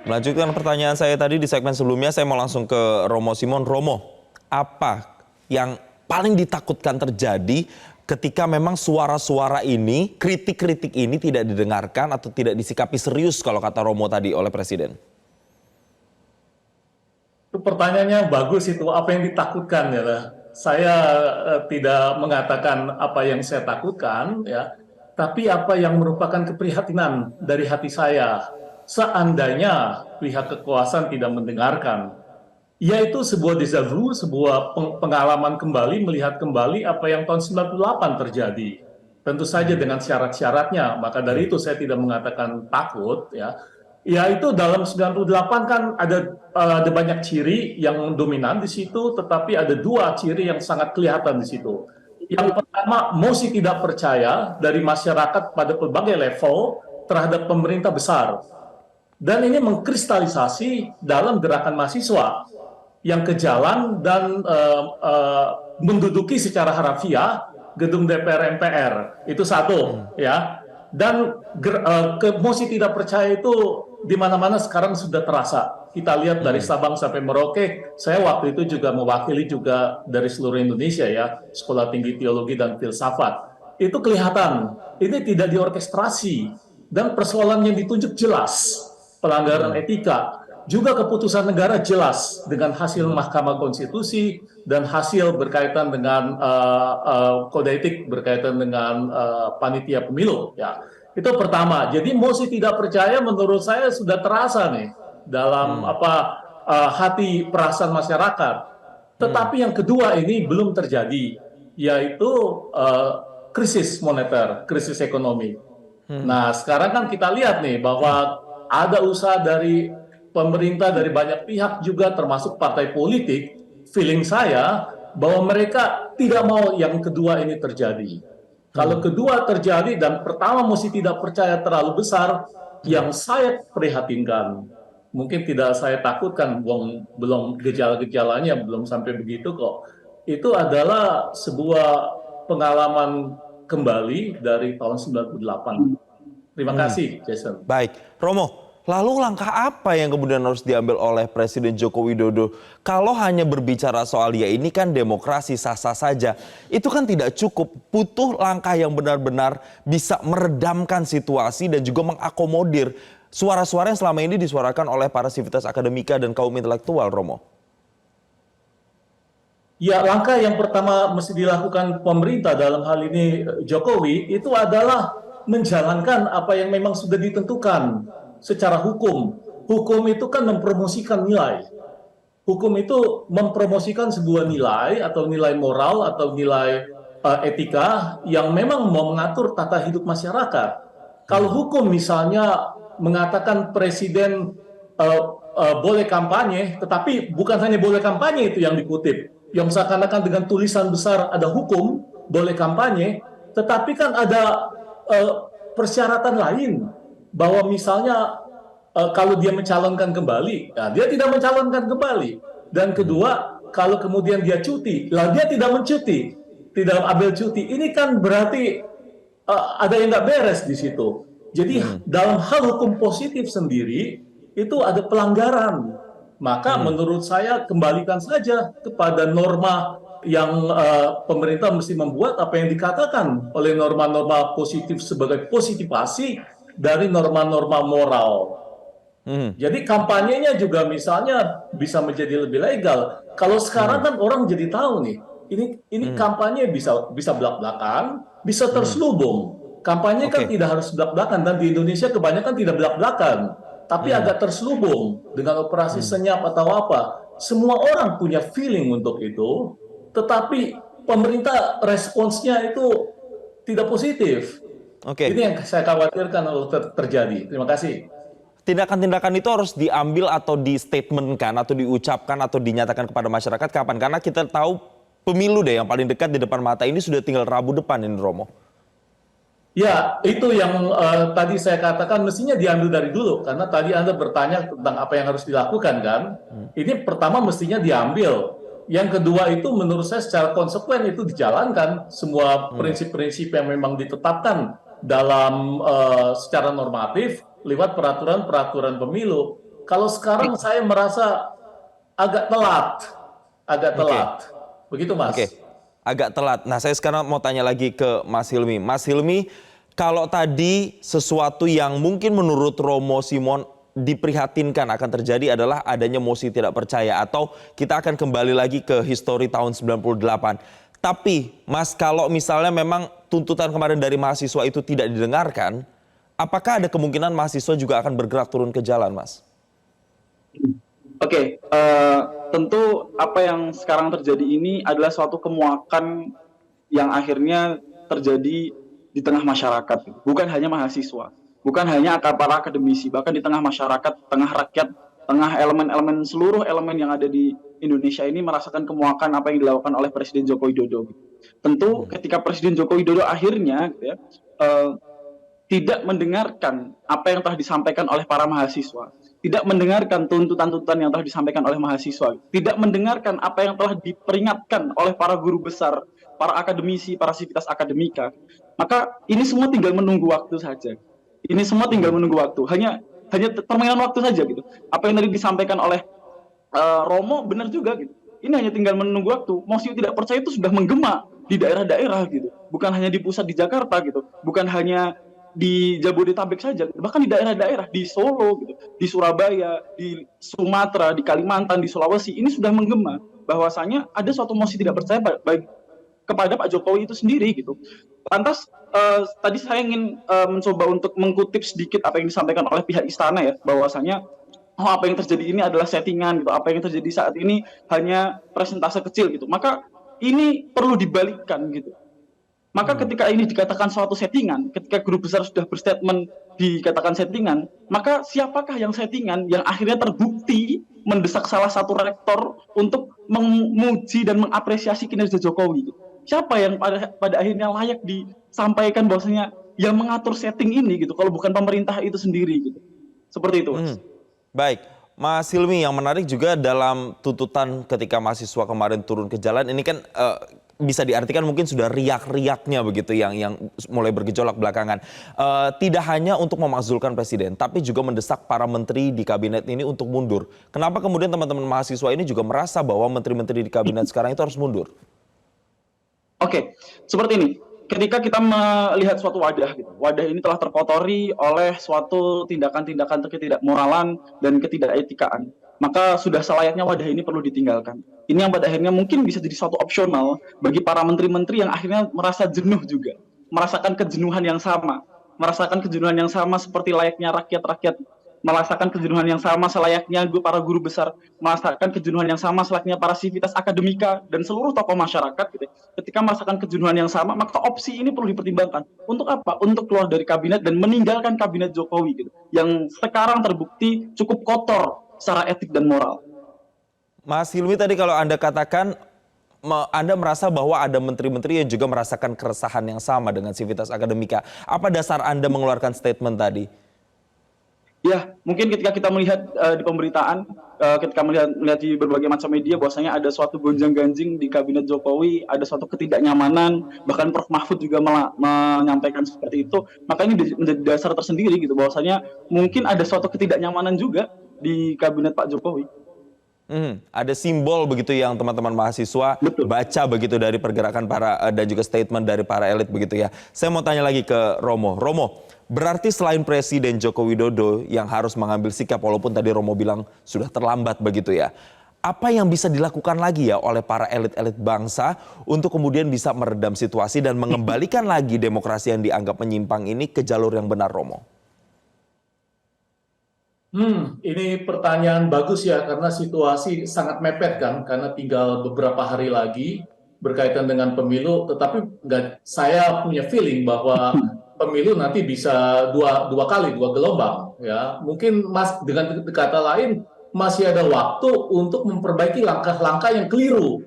Melanjutkan pertanyaan saya tadi di segmen sebelumnya, saya mau langsung ke Romo Simon. Romo, apa yang paling ditakutkan terjadi ketika memang suara-suara ini, kritik-kritik ini tidak didengarkan atau tidak disikapi serius kalau kata Romo tadi oleh Presiden? Itu pertanyaannya bagus itu, apa yang ditakutkan ya. Saya tidak mengatakan apa yang saya takutkan ya, tapi apa yang merupakan keprihatinan dari hati saya. Seandainya pihak kekuasaan tidak mendengarkan, yaitu sebuah déjà vu, sebuah pengalaman kembali, melihat kembali apa yang tahun 98 terjadi. Tentu saja dengan syarat-syaratnya, maka dari itu saya tidak mengatakan takut ya. Ya itu dalam 98 kan ada banyak ciri yang dominan di situ, tetapi ada dua ciri yang sangat kelihatan di situ. Yang pertama, mosi tidak percaya dari masyarakat pada berbagai level terhadap pemerintah besar. Dan ini mengkristalisasi dalam gerakan mahasiswa yang ke jalan dan menduduki secara harafiah gedung DPR MPR. Itu satu ya. Dan mosi tidak percaya itu di mana-mana sekarang sudah terasa. Kita lihat dari Sabang sampai Merauke. Saya waktu itu juga mewakili juga dari seluruh Indonesia ya, Sekolah Tinggi Teologi dan Filsafat. Itu kelihatan. Ini tidak diorkestrasi dan persoalan yang ditunjuk jelas, pelanggaran etika. Juga keputusan negara jelas dengan hasil Mahkamah Konstitusi dan hasil berkaitan dengan kode etik berkaitan dengan panitia pemilu. Ya, itu pertama. Jadi mosi tidak percaya menurut saya sudah terasa nih dalam hati perasaan masyarakat. Tetapi yang kedua ini belum terjadi, yaitu krisis moneter, krisis ekonomi. Nah, sekarang kan kita lihat nih bahwa ada usaha dari pemerintah, dari banyak pihak juga termasuk partai politik, feeling saya bahwa mereka tidak mau yang kedua ini terjadi. Kalau kedua terjadi dan pertama mesti tidak percaya terlalu besar, yang saya prihatinkan, mungkin tidak saya takutkan, belum gejala-gejalanya belum sampai begitu kok. Itu adalah sebuah pengalaman kembali dari tahun 98. Terima kasih, Jason. Baik, Romo, lalu langkah apa yang kemudian harus diambil oleh Presiden Joko Widodo? Kalau hanya berbicara soal ya ini kan demokrasi sah-sah saja, itu kan tidak cukup. Butuh langkah yang benar-benar bisa meredamkan situasi dan juga mengakomodir suara-suara yang selama ini disuarakan oleh para sivitas akademika dan kaum intelektual, Romo. Ya, langkah yang pertama mesti dilakukan pemerintah dalam hal ini Jokowi itu adalah menjalankan apa yang memang sudah ditentukan secara hukum. Hukum itu kan mempromosikan nilai. Hukum itu mempromosikan sebuah nilai atau nilai moral atau nilai etika yang memang mau mengatur tata hidup masyarakat. Kalau hukum misalnya mengatakan presiden boleh kampanye, tetapi bukan hanya boleh kampanye itu yang dikutip, yang seakan-akan dengan tulisan besar ada hukum boleh kampanye, tetapi kan ada persyaratan lain bahwa misalnya kalau dia mencalonkan kembali, nah dia tidak mencalonkan kembali. Dan kedua, kalau kemudian dia cuti, lah dia tidak mencuti, tidak ambil cuti. Ini kan berarti ada yang nggak beres di situ. Jadi dalam hal hukum positif sendiri itu ada pelanggaran. Maka menurut saya kembalikan saja kepada norma yang pemerintah mesti membuat apa yang dikatakan oleh norma-norma positif sebagai positivasi dari norma-norma moral. Jadi kampanyenya juga misalnya bisa menjadi lebih legal. Kalau sekarang kan orang jadi tahu nih, ini kampanye bisa belak-belakan, bisa terselubung. Kampanye kan tidak harus belak-belakan dan di Indonesia kebanyakan tidak belak-belakan, tapi agak terselubung dengan operasi senyap atau apa. Semua orang punya feeling untuk itu, tetapi pemerintah responsnya itu tidak positif. Ini yang saya khawatirkan kalau terjadi. Terima kasih. Tindakan-tindakan itu harus diambil atau di-statementkan atau diucapkan atau dinyatakan kepada masyarakat kapan? Karena kita tahu pemilu deh yang paling dekat di depan mata ini sudah tinggal Rabu depan ini, Romo. Ya, itu yang tadi saya katakan mestinya diambil dari dulu. Karena tadi Anda bertanya tentang apa yang harus dilakukan kan. Ini pertama mestinya diambil. Yang kedua itu menurut saya secara konsekuen itu dijalankan. Semua prinsip-prinsip yang memang ditetapkan dalam secara normatif lewat peraturan-peraturan pemilu. Kalau sekarang saya merasa agak telat, agak Oke, telat. Begitu, oke. Mas. Agak telat. Nah, saya sekarang mau tanya lagi ke Mas Hilmi. Mas Hilmi, kalau tadi sesuatu yang mungkin menurut Romo Simon diprihatinkan akan terjadi adalah adanya mosi tidak percaya, atau kita akan kembali lagi ke histori tahun 98. Tapi, Mas, kalau misalnya memang tuntutan kemarin dari mahasiswa itu tidak didengarkan, apakah ada kemungkinan mahasiswa juga akan bergerak turun ke jalan, Mas? Oke, tentu apa yang sekarang terjadi ini adalah suatu kemuakan yang akhirnya terjadi di tengah masyarakat, bukan hanya mahasiswa, bukan hanya para akademisi, bahkan di tengah masyarakat, tengah rakyat, tengah elemen-elemen, seluruh elemen yang ada di Indonesia ini merasakan kemuakan apa yang dilakukan oleh Presiden Joko Widodo. Tentu ketika Presiden Joko Widodo akhirnya gitu ya, eh, tidak mendengarkan apa yang telah disampaikan oleh para mahasiswa, tidak mendengarkan tuntutan-tuntutan yang telah disampaikan oleh mahasiswa, tidak mendengarkan apa yang telah diperingatkan oleh para guru besar, para akademisi, para sivitas akademika, maka ini semua tinggal menunggu waktu saja. Ini semua tinggal menunggu waktu. Hanya permainan waktu saja gitu. Apa yang tadi disampaikan oleh Romo benar juga gitu. Ini hanya tinggal menunggu waktu. Mosi tidak percaya itu sudah menggema di daerah-daerah gitu. Bukan hanya di pusat di Jakarta gitu. Bukan hanya di Jabodetabek saja, bahkan di daerah-daerah di Solo gitu, di Surabaya, di Sumatera, di Kalimantan, di Sulawesi ini sudah menggema bahwasanya ada suatu mosi tidak percaya kepada Pak Jokowi itu sendiri gitu. Lantas tadi saya ingin mencoba untuk mengkutip sedikit apa yang disampaikan oleh pihak istana ya, bahwasanya apa yang terjadi ini adalah settingan gitu, apa yang terjadi saat ini hanya presentase kecil gitu. Maka ini perlu dibalikkan gitu. Maka ketika ini dikatakan suatu settingan, ketika guru besar sudah berstatement dikatakan settingan, maka siapakah yang settingan yang akhirnya terbukti mendesak salah satu rektor untuk memuji dan mengapresiasi kinerja Jokowi? Siapa yang pada akhirnya layak disampaikan bahwasanya yang mengatur setting ini gitu, kalau bukan pemerintah itu sendiri gitu. Seperti itu, Mas. Baik, Mas Hilmi, yang menarik juga dalam tuntutan ketika mahasiswa kemarin turun ke jalan ini kan bisa diartikan mungkin sudah riak-riaknya begitu yang mulai bergejolak belakangan. Tidak hanya untuk memakzulkan presiden, tapi juga mendesak para menteri di kabinet ini untuk mundur. Kenapa kemudian teman-teman mahasiswa ini juga merasa bahwa menteri-menteri di kabinet sekarang itu harus mundur? Oke, seperti ini. Ketika kita melihat suatu wadah, gitu, wadah ini telah terkotori oleh suatu tindakan-tindakan ketidakmoralan dan ketidaketikaan, maka sudah selayaknya wadah ini perlu ditinggalkan. Ini yang pada akhirnya mungkin bisa jadi suatu opsional bagi para menteri-menteri yang akhirnya merasa jenuh juga, merasakan kejenuhan yang sama seperti layaknya rakyat-rakyat, merasakan kejenuhan yang sama selayaknya para guru besar, merasakan kejenuhan yang sama selayaknya para sivitas akademika dan seluruh tokoh masyarakat gitu. Ketika merasakan kejenuhan yang sama, maka opsi ini perlu dipertimbangkan. Untuk apa? Untuk keluar dari kabinet dan meninggalkan kabinet Jokowi gitu, yang sekarang terbukti cukup kotor secara etik dan moral. Mas Hilmi, tadi kalau Anda katakan Anda merasa bahwa ada menteri-menteri yang juga merasakan keresahan yang sama dengan sivitas akademika. Apa dasar Anda mengeluarkan statement tadi? Ya, mungkin ketika kita melihat di pemberitaan, ketika melihat di berbagai macam media, bahwasanya ada suatu gonjang-ganjing di kabinet Jokowi, ada suatu ketidaknyamanan, bahkan Prof. Mahfud juga menyampaikan seperti itu. Maka ini menjadi dasar tersendiri gitu, bahwasanya mungkin ada suatu ketidaknyamanan juga di kabinet Pak Jokowi. Ada simbol begitu yang teman-teman mahasiswa Betul. baca begitu dari pergerakan para dan juga statement dari para elit begitu ya. Saya mau tanya lagi ke Romo. Romo, berarti selain Presiden Joko Widodo yang harus mengambil sikap walaupun tadi Romo bilang sudah terlambat begitu ya. Apa yang bisa dilakukan lagi ya oleh para elit-elit bangsa untuk kemudian bisa meredam situasi dan mengembalikan lagi demokrasi yang dianggap menyimpang ini ke jalur yang benar, Romo? Ini pertanyaan bagus ya, karena situasi sangat mepet kan, karena tinggal beberapa hari lagi berkaitan dengan pemilu, tetapi saya punya feeling bahwa pemilu nanti bisa dua kali, dua gelombang. Ya, mungkin dengan kata lain, masih ada waktu untuk memperbaiki langkah-langkah yang keliru.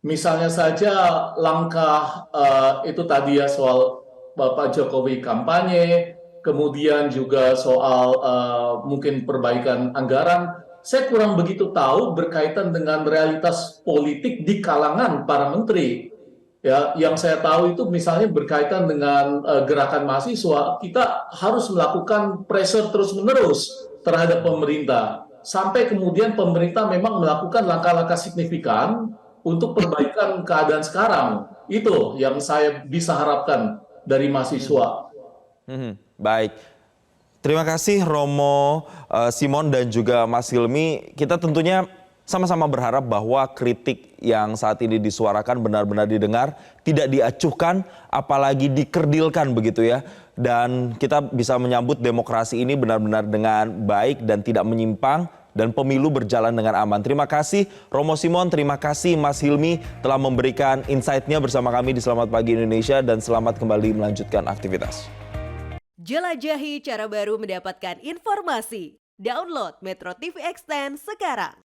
Misalnya saja langkah itu tadi ya, soal Bapak Jokowi kampanye, kemudian juga soal mungkin perbaikan anggaran. Saya kurang begitu tahu berkaitan dengan realitas politik di kalangan para menteri. Ya, yang saya tahu itu misalnya berkaitan dengan gerakan mahasiswa, kita harus melakukan pressure terus-menerus terhadap pemerintah. Sampai kemudian pemerintah memang melakukan langkah-langkah signifikan untuk perbaikan keadaan sekarang. Itu yang saya bisa harapkan dari mahasiswa. Baik. Terima kasih Romo Simon dan juga Mas Hilmi. Kita tentunya sama-sama berharap bahwa kritik yang saat ini disuarakan benar-benar didengar, tidak diacuhkan, apalagi dikerdilkan begitu ya. Dan kita bisa menyambut demokrasi ini benar-benar dengan baik dan tidak menyimpang, dan pemilu berjalan dengan aman. Terima kasih Romo Simon, terima kasih Mas Hilmi telah memberikan insight-nya bersama kami di Selamat Pagi Indonesia, dan selamat kembali melanjutkan aktivitas. Jelajahi cara baru mendapatkan informasi. Download Metro TV Extend sekarang.